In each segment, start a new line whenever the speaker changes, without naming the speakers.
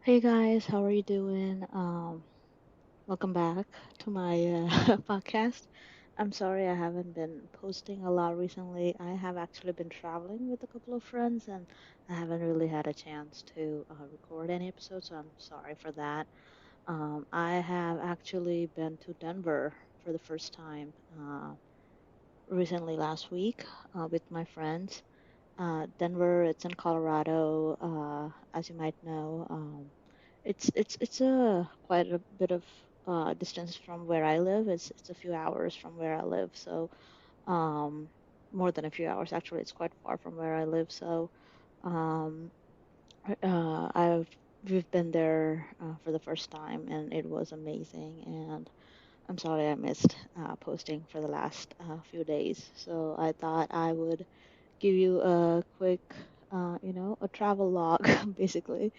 Hey guys, how are you doing? Welcome back to my podcast. I'm sorry I haven't been posting a lot recently. I have actually been traveling with a couple of friends and I haven't really had a chance to record any episodes, so I'm sorry for that. I have actually been to Denver for the first time recently last week with my friends. Denver, it's in Colorado, as you might know. It's a quite a bit of distance from where I live. It's a few hours from where I live, so um, more than a few hours actually. It's quite far from where I live, so um, I've we've been there for the first time, and it was amazing. And I'm sorry I missed posting for the last few days, so I thought I would give you a quick, a travel log basically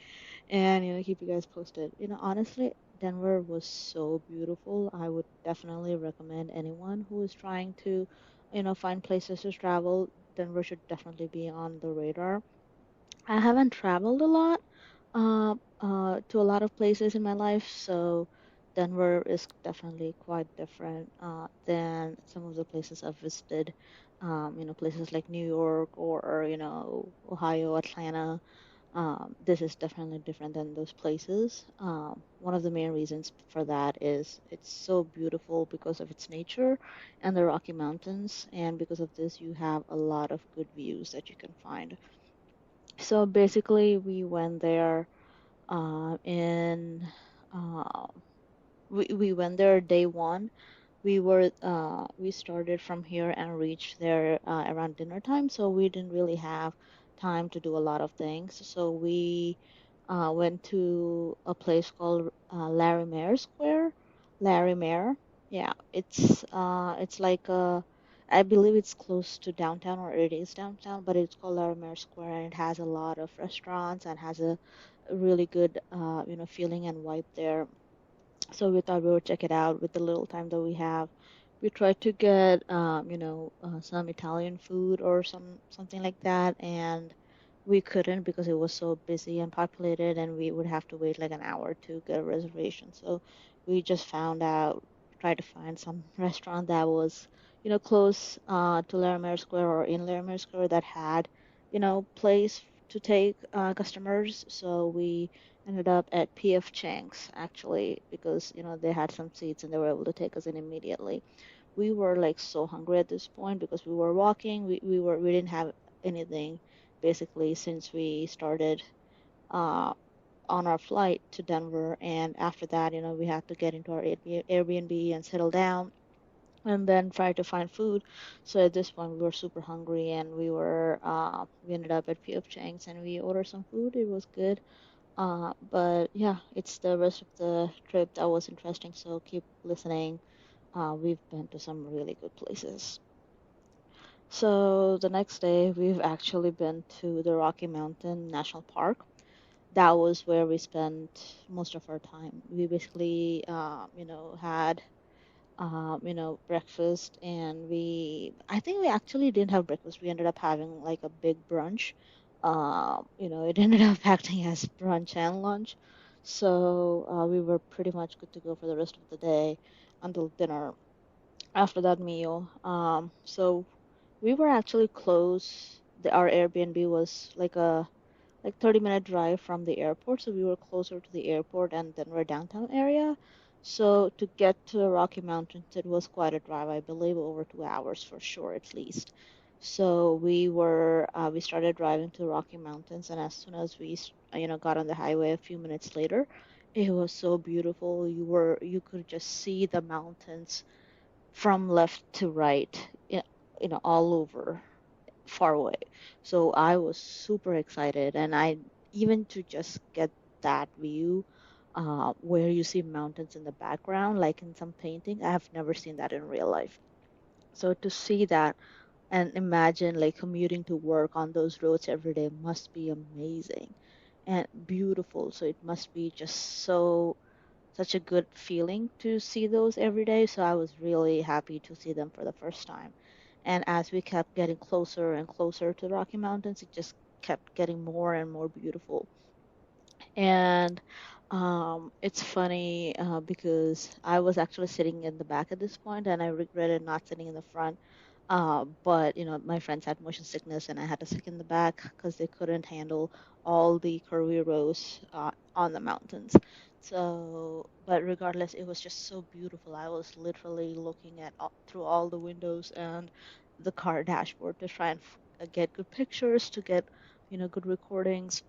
and keep you guys posted. Honestly, Denver was so beautiful. I would definitely recommend anyone who is trying to, find places to travel. Denver should definitely be on the radar. I haven't traveled a lot to a lot of places in my life, so Denver is definitely quite different than some of the places I've visited. Places like New York or Ohio, Atlanta. This is definitely different than those places. One of the main reasons for that is it's so beautiful because of its nature and the Rocky Mountains, and because of this, you have a lot of good views that you can find. So basically, we went there in uh, we went there day one. We started from here and reached there around dinner time, so we didn't really have time to do a lot of things. So we went to a place called Larry Square. Larry yeah, it's like I believe it's close to downtown or it is downtown, but it's called Larry Square and it has a lot of restaurants and has a really good feeling and vibe there. So we thought we would check it out with the little time that we have. We tried to get, some Italian food or something like that, and we couldn't because it was so busy and populated, and we would have to wait like an hour to get a reservation. So we just found out, tried to find some restaurant that was, close to Larimer Square or in Larimer Square that had, place to take customers. So we ended up at PF Chang's actually because they had some seats and they were able to take us in immediately. We were like so hungry at this point because we were walking. We didn't have anything basically since we started uh, on our flight to Denver, and after that, we had to get into our Airbnb and settle down and then try to find food. So at this point, we were super hungry, and we ended up at PF Chang's and we ordered some food. It was good. But yeah, it's the rest of the trip that was interesting, so keep listening. We've been to some really good places. So the next day, we've actually been to the Rocky Mountain National Park. That was where we spent most of our time. We basically, had, breakfast, and I think we actually didn't have breakfast. We ended up having like a big brunch. It ended up acting as brunch and lunch. So we were pretty much good to go for the rest of the day until dinner after that meal. So we were actually close. Our Airbnb was like 30-minute drive from the airport, so we were closer to the airport and Denver downtown area. So to get to the Rocky Mountains, it was quite a drive, I believe over 2 hours for sure at least. So we started driving to the Rocky Mountains, and as soon as got on the highway a few minutes later, it was so beautiful. You could just see the mountains from left to right, all over far away. So I was super excited, and I even to just get that view where you see mountains in the background, like in some painting, I have never seen that in real life. So to see that and imagine like commuting to work on those roads every day must be amazing and beautiful. So it must be just such a good feeling to see those every day. So I was really happy to see them for the first time. And as we kept getting closer and closer to the Rocky Mountains, it just kept getting more and more beautiful. And it's funny because I was actually sitting in the back at this point, and I regretted not sitting in the front. But my friends had motion sickness, and I had to sit in the back because they couldn't handle all the curvy roads on the mountains. So, but regardless, it was just so beautiful. I was literally looking at through all the windows and the car dashboard to try and get good pictures, to get good recordings,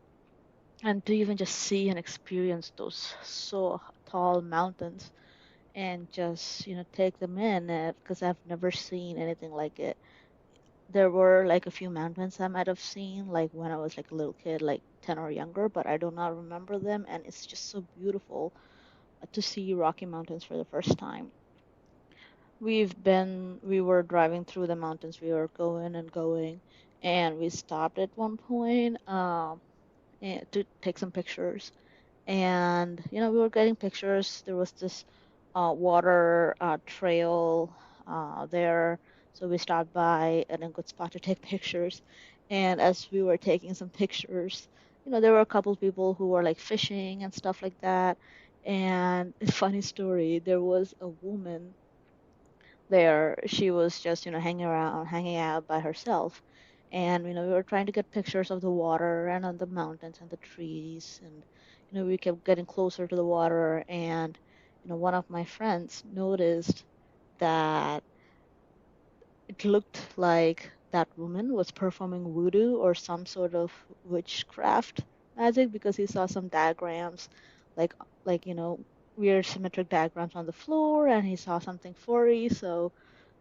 and to even just see and experience those so tall mountains and just take them in, because I've never seen anything like it. There were like a few mountains I might have seen like when I was like a little kid, like 10 or younger, but I do not remember them, and it's just so beautiful to see Rocky Mountains for the first time. We were driving through the mountains, we were going and going, and we stopped at one point to take some pictures. And we were getting pictures. There was this water trail there, so we stopped by at a good spot to take pictures. And as we were taking some pictures, there were a couple people who were like fishing and stuff like that. And a funny story, there was a woman there. She was just, hanging around, hanging out by herself. And, we were trying to get pictures of the water and on the mountains and the trees. And, we kept getting closer to the water. And, one of my friends noticed that it looked like that woman was performing voodoo or some sort of witchcraft magic, because he saw some diagrams, like, like, weird symmetric diagrams on the floor, and he saw something furry. So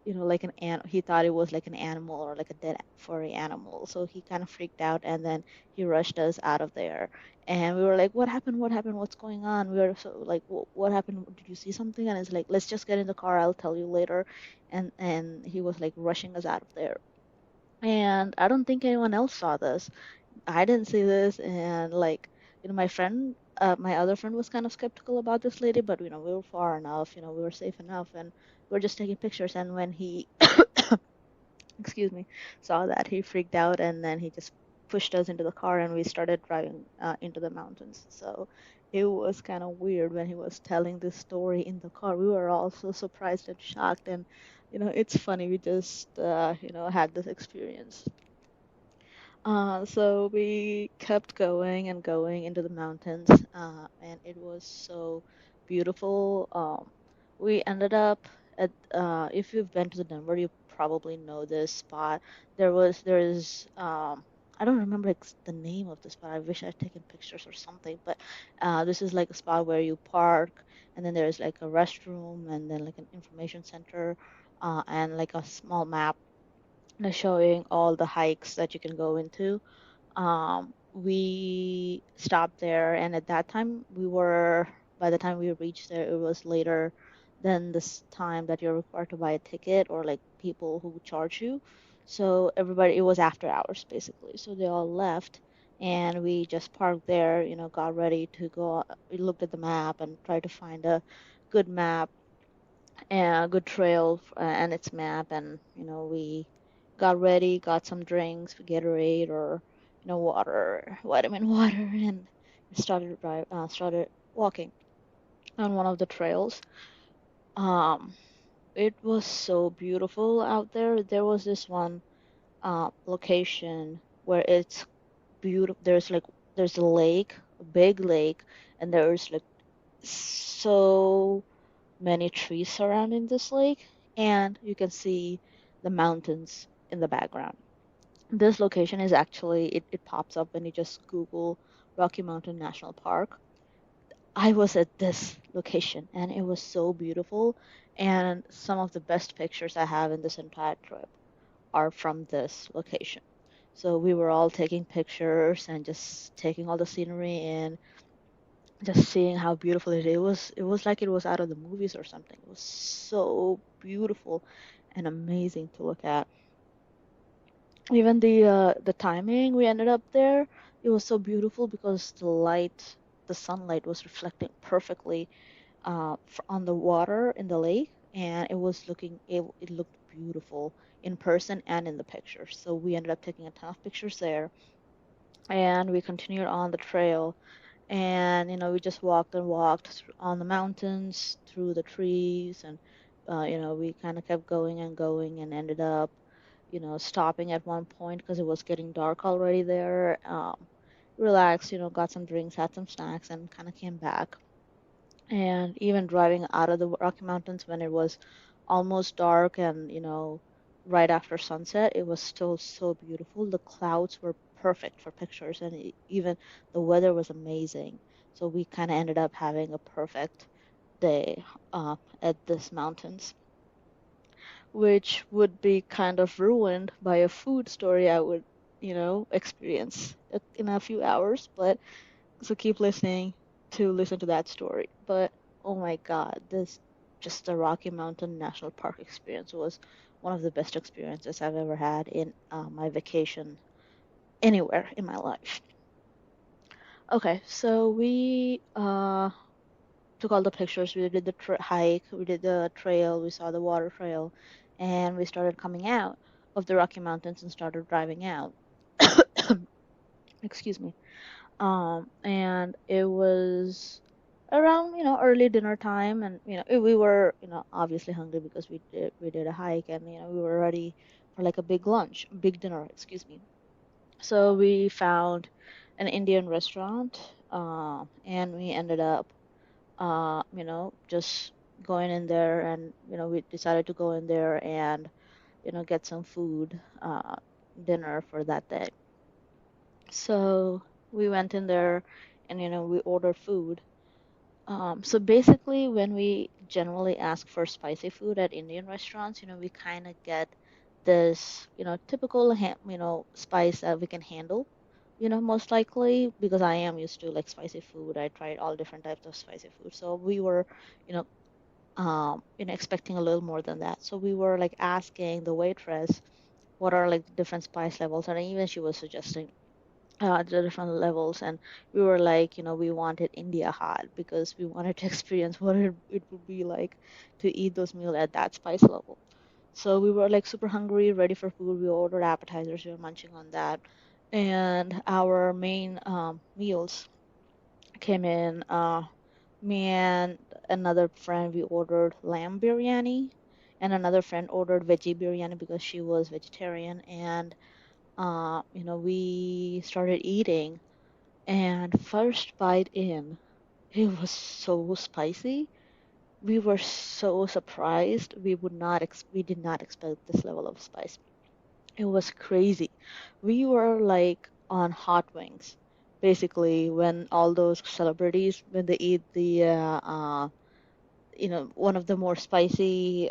like he thought it was like an animal or like a dead furry animal. So he kind of freaked out, and then he rushed us out of there. And we were like, "What happened? What happened? What's going on?" We were so like, "What happened? Did you see something?" And it's like, "Let's just get in the car. I'll tell you later." And he was like rushing us out of there. And I don't think anyone else saw this. I didn't see this, and like, my other friend was kind of skeptical about this lady, but we were far enough, we were safe enough, and we were just taking pictures. And when he, excuse me, saw that, he freaked out, and then he just pushed us into the car, and we started driving into the mountains. So it was kind of weird when he was telling this story in the car. We were all so surprised and shocked, and it's funny. We just had this experience. So we kept going and going into the mountains, and it was so beautiful. We ended up if you've been to the Denver, you probably know this spot. I don't remember the name of the spot. I wish I'd taken pictures or something, but this is like a spot where you park, and then there's like a restroom, and then like an information center, and like a small map showing all the hikes that you can go into. We stopped there, and at that time, by the time we reached there, it was later than this time that you're required to buy a ticket, or like people who charge you. So everybody, it was after hours basically. So they all left, and we just parked there, got ready to go. We looked at the map and tried to find a good map and a good trail and its map. And we got ready, got some drinks, Gatorade or water, vitamin water, and started walking on one of the trails. um it was so beautiful out there. There was this one location where it's beautiful. There's a lake, a big lake, and there's like so many trees surrounding this lake, and you can see the mountains in the background. This location is actually, it pops up when you just Google Rocky Mountain National Park. I was at this location, and it was so beautiful, and some of the best pictures I have in this entire trip are from this location. So we were all taking pictures and just taking all the scenery in, just seeing how beautiful it was like it was out of the movies or something. It was so beautiful and amazing to look at. Even the timing we ended up there, it was so beautiful because the sunlight was reflecting perfectly on the water in the lake, and it looked beautiful in person and in the pictures. So we ended up taking a ton of pictures there, and we continued on the trail. And we just walked and walked on the mountains, through the trees, and we kind of kept going and going, and ended up stopping at one point because it was getting dark already there. Relaxed, got some drinks, had some snacks, and kind of came back. And even driving out of the Rocky Mountains when it was almost dark and right after sunset, it was still so beautiful. The clouds were perfect for pictures, and even the weather was amazing. So we kind of ended up having a perfect day at this mountains, which would be kind of ruined by a food story I would experience in a few hours. But so keep listening to listen to that story. But oh my God, this just the Rocky Mountain National Park experience was one of the best experiences I've ever had in my vacation anywhere in my life. Okay, so we took all the pictures. We did the hike, we did the trail, we saw the water trail, and we started coming out of the Rocky Mountains and started driving out. Excuse me. And it was around, early dinner time, and we were, obviously hungry because we did a hike, and we were ready for like a big lunch, big dinner, excuse me. So we found an Indian restaurant, and we ended up, just going in there, and we decided to go in there and get some food, dinner for that day. So we went in there, and we ordered food. So basically, when we generally ask for spicy food at Indian restaurants, we kind of get this, typical, spice that we can handle, most likely because I am used to like spicy food. I tried all different types of spicy food. So we were, you know, expecting a little more than that. So we were like asking the waitress what are like the different spice levels, and even she was suggesting the different levels, and we were like, we wanted India hot because we wanted to experience what it would be like to eat those meals at that spice level. So we were like super hungry, ready for food. We ordered appetizers, we were munching on that, and our main meals came in. Me and another friend, we ordered lamb biryani, and another friend ordered veggie biryani because she was vegetarian. And we started eating, and first bite in, it was so spicy. We were so surprised. We did not expect this level of spice. It was crazy. We were like on hot wings. Basically, when all those celebrities, when they eat the one of the more spicy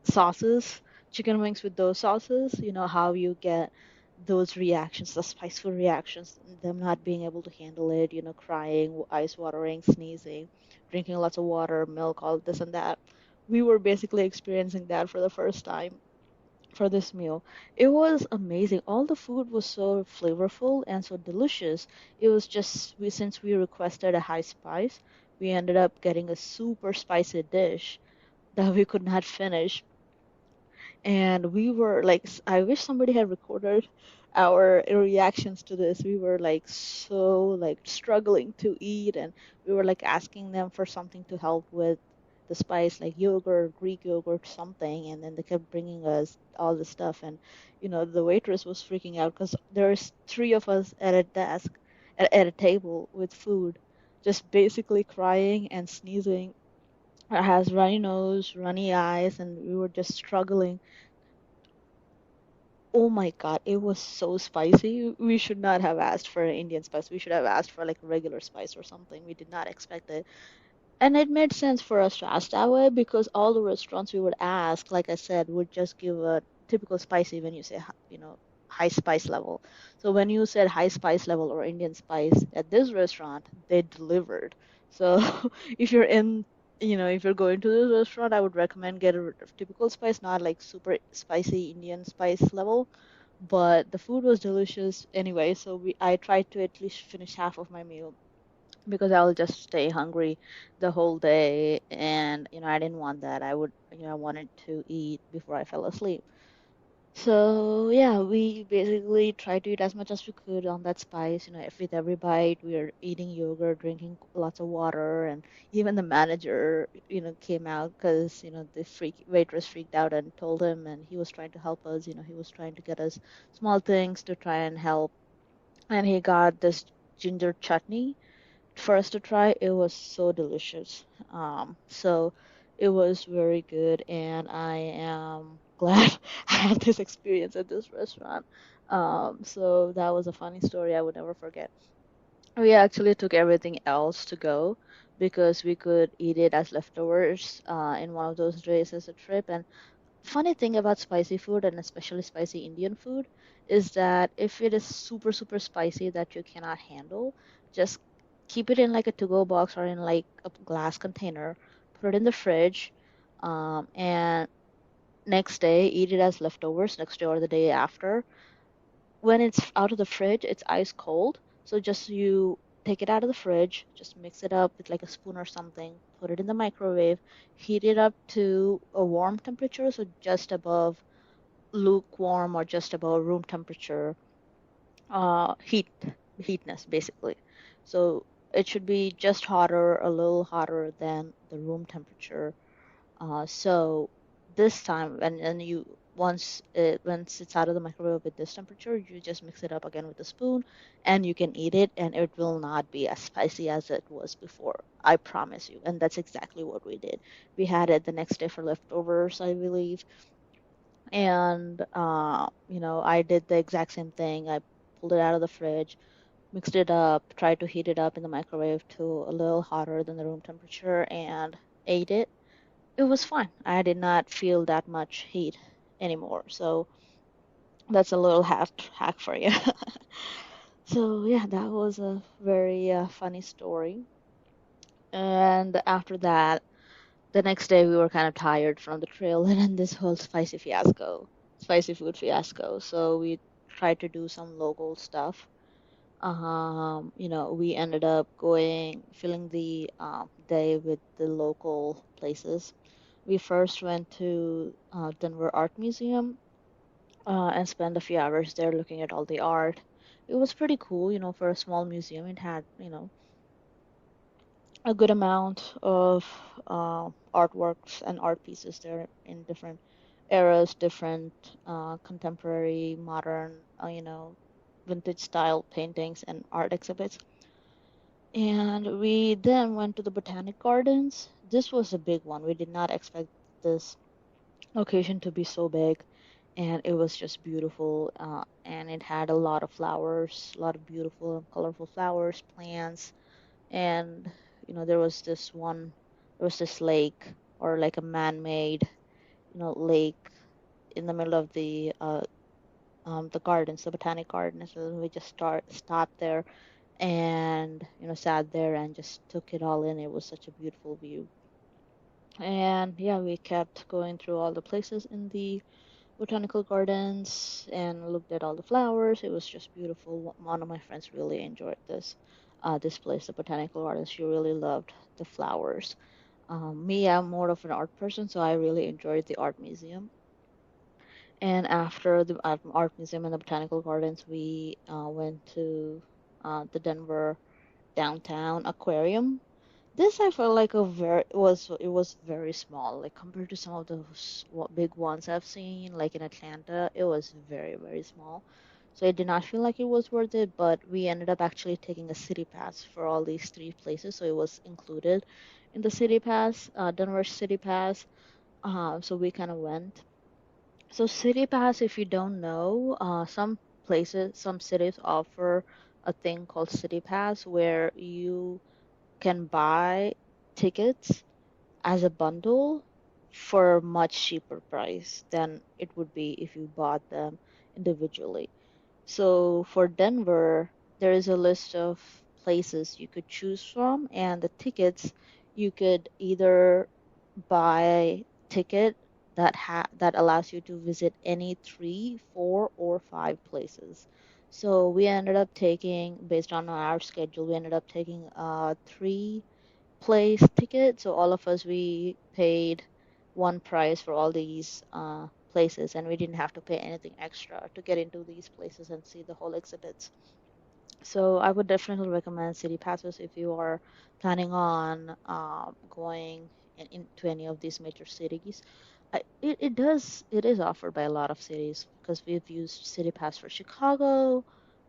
sauces, chicken wings with those sauces, how you get those reactions, the spiteful reactions, them not being able to handle it, crying, eyes watering, sneezing, drinking lots of water, milk, all this and that. We were basically experiencing that for the first time for this meal. It was amazing. All the food was so flavorful and so delicious. It was just since we requested a high spice, we ended up getting a super spicy dish that we could not finish. And we were like, I wish somebody had recorded our reactions to this. We were like so like struggling to eat, and we were like asking them for something to help with the spice, like yogurt, Greek yogurt, something. And then they kept bringing us all the stuff, and the waitress was freaking out because there's three of us at a desk, at a table with food, just basically crying and sneezing. It has runny nose, runny eyes, and we were just struggling. Oh my God, it was so spicy. We should not have asked for an Indian spice. We should have asked for like a regular spice or something. We did not expect it. And it made sense for us to ask that way because all the restaurants we would ask, like I said, would just give a typical spicy when you say, high spice level. So when you said high spice level or Indian spice at this restaurant, they delivered. So if you're in, if you're going to this restaurant, I would recommend get a typical spice, not like super spicy Indian spice level. But the food was delicious anyway, so I tried to at least finish half of my meal because I'll just stay hungry the whole day, and I didn't want that. I wanted to eat before I fell asleep. So yeah, we basically tried to eat as much as we could on that spice. With every bite, we were eating yogurt, drinking lots of water, and even the manager, came out because the waitress freaked out and told him, and he was trying to help us. He was trying to get us small things to try and help, and he got this ginger chutney for us to try. It was so delicious. So it was very good, and I am glad I had this experience at this restaurant. So that was a funny story I would never forget. We actually took everything else to go because we could eat it as leftovers in one of those days as a trip. And funny thing about spicy food, and especially spicy Indian food, is that if it is super, super spicy that you cannot handle, just keep it in like a to-go box or in like a glass container, put it in the fridge, and next day eat it as leftovers, next day or the day after. When it's out of the fridge, it's ice cold. So just you take it out of the fridge, just mix it up with like a spoon or something, put it in the microwave, heat it up to a warm temperature, so just above lukewarm or just above room temperature, heatness basically. So it should be just hotter, a little hotter than the room temperature. So this time, and you once it's out of the microwave at this temperature, you just mix it up again with a spoon, and you can eat it, and it will not be as spicy as it was before. I promise you. And that's exactly what we did. We had it the next day for leftovers, I believe, and I did the exact same thing. I pulled it out of the fridge, mixed it up, tried to heat it up in the microwave to a little hotter than the room temperature, and ate it. It was fine. I did not feel that much heat anymore. So that's a little hack for you. So yeah, that was a very funny story. And after that, the next day we were kind of tired from the trail and then this whole spicy food fiasco. So we tried to do some local stuff. We ended up filling the day with the local places. We first went to Denver Art Museum and spent a few hours there looking at all the art. It was pretty cool, for a small museum. It had, a good amount of artworks and art pieces there in different eras, different contemporary, modern, vintage style paintings and art exhibits. And we then went to the Botanic Gardens. This was a big one. We did not expect this location to be so big, and it was just beautiful. And it had a lot of flowers, a lot of beautiful and colorful flowers, plants, and there was this lake or like a man-made, lake in the middle of the gardens, the Botanic Gardens. So we just stopped there and sat there and just took it all in. It was such a beautiful view. And yeah, we kept going through all the places in the botanical gardens and looked at all the flowers. It was just beautiful. One of my friends really enjoyed this place, the botanical gardens. She really loved the flowers. Me, I'm more of an art person, so I really enjoyed the art museum. And after the art museum and the botanical gardens, we went to the Denver downtown aquarium. This I felt like it was very small, like compared to some of those big ones I've seen, like in Atlanta. It was very, very small. So I did not feel like it was worth it, but we ended up actually taking a city pass for all these three places, so it was included in the city pass, Denver city pass. So we kind of went. So city pass, if you don't know, some cities offer a thing called city pass where you can buy tickets as a bundle for a much cheaper price than it would be if you bought them individually. So for Denver, there is a list of places you could choose from, and the tickets you could either buy ticket that allows you to visit any three, four, or five places. So we ended up taking, based on our schedule, we ended up taking a three place ticket. So all of us we paid one price for all these places, and we didn't have to pay anything extra to get into these places and see the whole exhibits. So I would definitely recommend city passes if you are planning on going into any of these major cities. It is offered by a lot of cities because we've used City Pass for Chicago,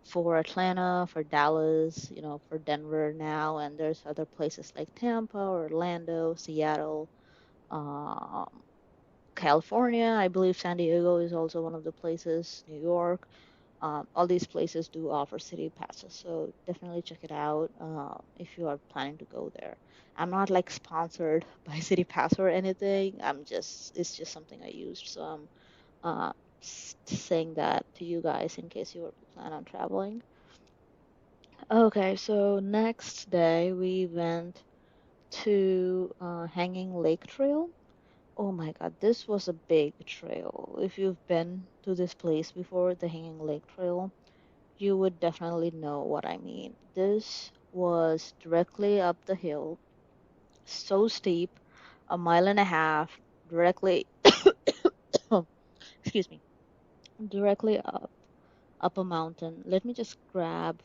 for Atlanta, for Dallas, for Denver now, and there's other places like Tampa, Orlando, Seattle, um, California. I believe San Diego is also one of the places, New York. All these places do offer city passes, so definitely check it out if you are planning to go there. I'm not like sponsored by City Pass or anything. It's just something I used, so I'm saying that to you guys in case you were plan on traveling. Okay, so next day we went to Hanging Lake Trail. Oh my God, this was a big trail. If you've been to this place before, the Hanging Lake Trail, you would definitely know what I mean. This was directly up the hill, so steep, a mile and a half, directly, excuse me, directly up a mountain. Let me just grab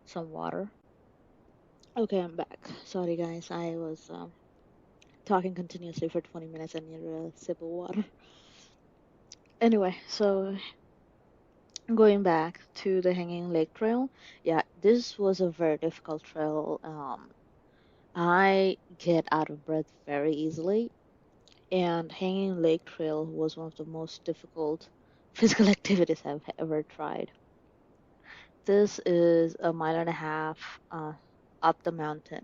some water. Okay, I'm back. Sorry, guys, I was talking continuously for 20 minutes. I needed a sip of water. Anyway, so going back to the Hanging Lake Trail, yeah, this was a very difficult trail. I get out of breath very easily, and Hanging Lake Trail was one of the most difficult physical activities I've ever tried. This is a mile and a half up the mountain,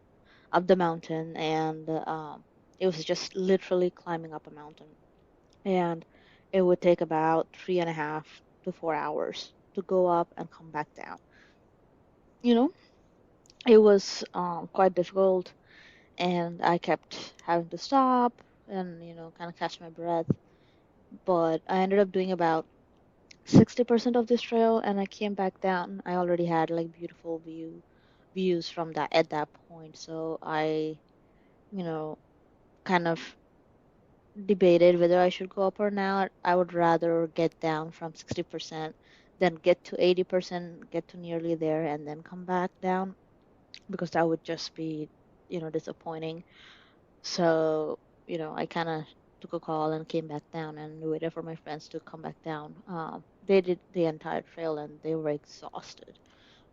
and it was just literally climbing up a mountain, and it would take about 3.5 to 4 hours to go up and come back down. You know, it was quite difficult, and I kept having to stop and kind of catch my breath. But I ended up doing about 60% of this trail, and I came back down. I already had like beautiful views from that at that point, so I you know kind of debated whether I should go up or not. I would rather get down from 60% than get to 80%, get to nearly there, and then come back down because that would just be disappointing. So, I kind of took a call and came back down and waited for my friends to come back down. They did the entire trail and they were exhausted.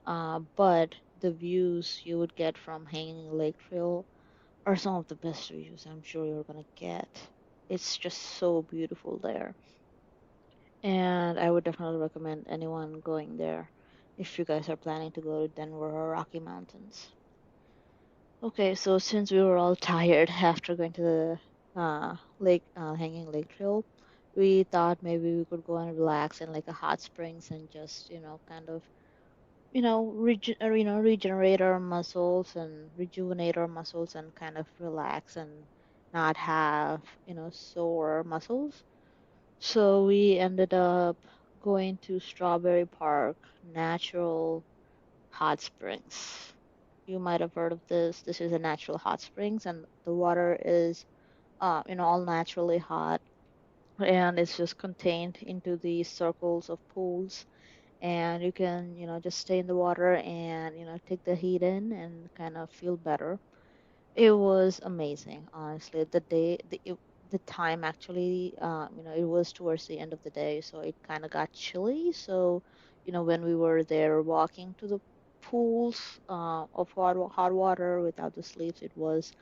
But the views you would get from Hanging Lake Trail are some of the best views I'm sure you're gonna get. It's just so beautiful there. And I would definitely recommend anyone going there if you guys are planning to go to Denver or Rocky Mountains. Okay, so since we were all tired after going to the Hanging Lake Trail, we thought maybe we could go and relax in like a hot springs and just, kind of, regenerate our muscles and rejuvenate our muscles and kind of relax and not have, sore muscles. So we ended up going to Strawberry Park Natural Hot Springs. You might have heard of this. This is a natural hot springs, and the water is, all naturally hot, and it's just contained into these circles of pools. And you can, just stay in the water and, take the heat in and kind of feel better. It was amazing, honestly. The time actually, it was towards the end of the day, so it kind of got chilly. So, when we were there walking to the pools of hot water without the sleeves, it was,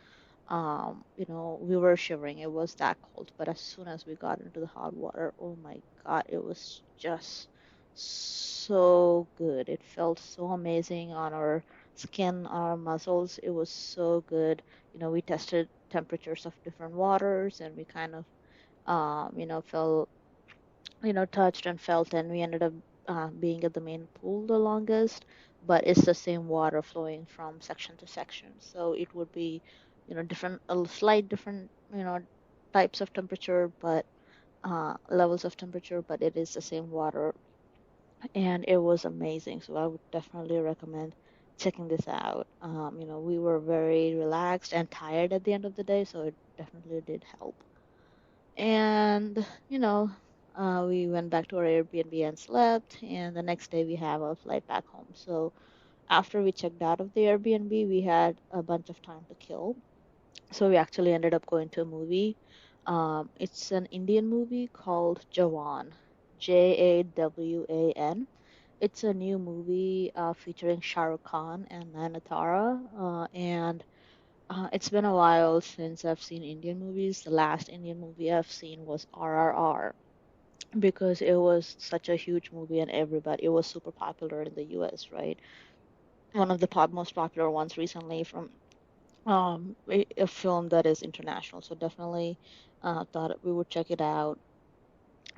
we were shivering. It was that cold. But as soon as we got into the hot water, oh my God, it was just so good. It felt so amazing on our skin, our muscles. It was so good. We tested temperatures of different waters and we kind of, felt, touched and felt, and we ended up being at the main pool the longest, but it's the same water flowing from section to section. So it would be, different, a slight different, types of temperature, but levels of temperature, but it is the same water, and it was amazing. So I would definitely recommend checking this out. We were very relaxed and tired at the end of the day, so it definitely did help. And, We went back to our Airbnb and slept, and the next day we have a flight back home. So after we checked out of the Airbnb, we had a bunch of time to kill. So we actually ended up going to a movie. It's an Indian movie called Jawan, Jawan. It's a new movie featuring Shah Rukh Khan and Nayanthara, and it's been a while since I've seen Indian movies. The last Indian movie I've seen was RRR because it was such a huge movie and it was super popular in the US, right? One of the most popular ones recently from a film that is international. So definitely thought we would check it out.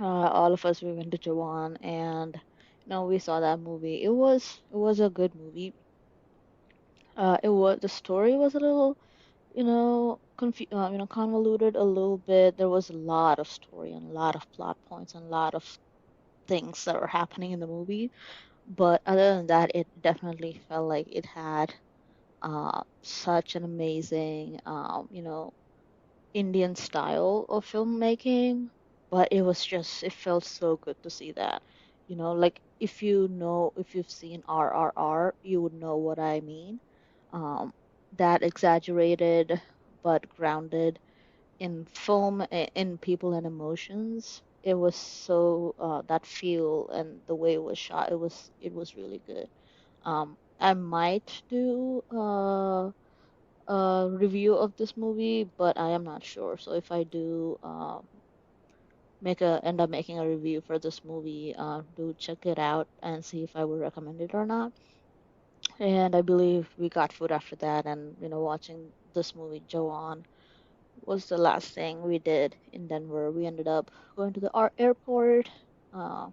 All of us we went to Jawan and we saw that movie. It was a good movie. It was the story was a little convoluted a little bit. There was a lot of story and a lot of plot points and a lot of things that were happening in the movie. But other than that, it definitely felt like it had such an amazing, Indian style of filmmaking. But it felt so good to see that. Like if you've seen RRR, you would know what I mean. Um, that exaggerated but grounded in film, in people and emotions. It was so that feel and the way it was shot, it was really good. I might do a review of this movie, but I am not sure. So if I do make a end up making a review for this movie, do check it out and see if I would recommend it or not. And I believe we got food after that, and watching this movie, Joanne, was the last thing we did in Denver. We ended up going to the airport uh,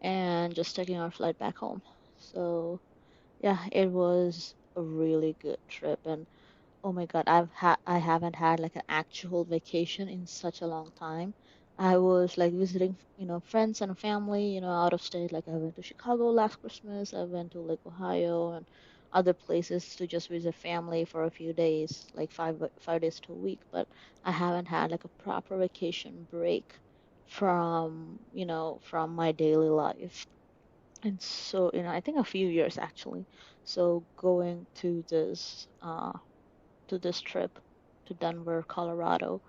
and just taking our flight back home. So yeah, it was a really good trip, and oh my God, I haven't had like an actual vacation in such a long time. I was like visiting, friends and family, out of state. Like I went to Chicago last Christmas. I went to Lake Ohio and other places to just visit family for a few days, like 5 days to a week. But I haven't had like a proper vacation break from my daily life. And so, I think a few years actually. So going to this trip to Denver, Colorado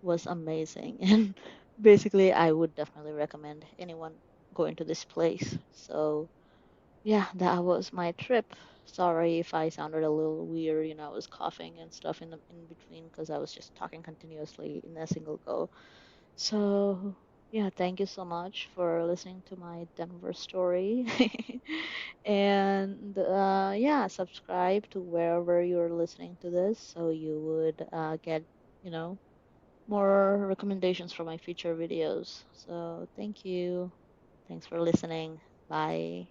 was amazing. And basically, I would definitely recommend anyone going to this place. So, yeah, that was my trip. Sorry if I sounded a little weird. I was coughing and stuff in between because I was just talking continuously in a single go. So, yeah, thank you so much for listening to my Denver story. And yeah, subscribe to wherever you're listening to this so you would get, you know, more recommendations for my future videos. So, thank you. Thanks for listening. Bye.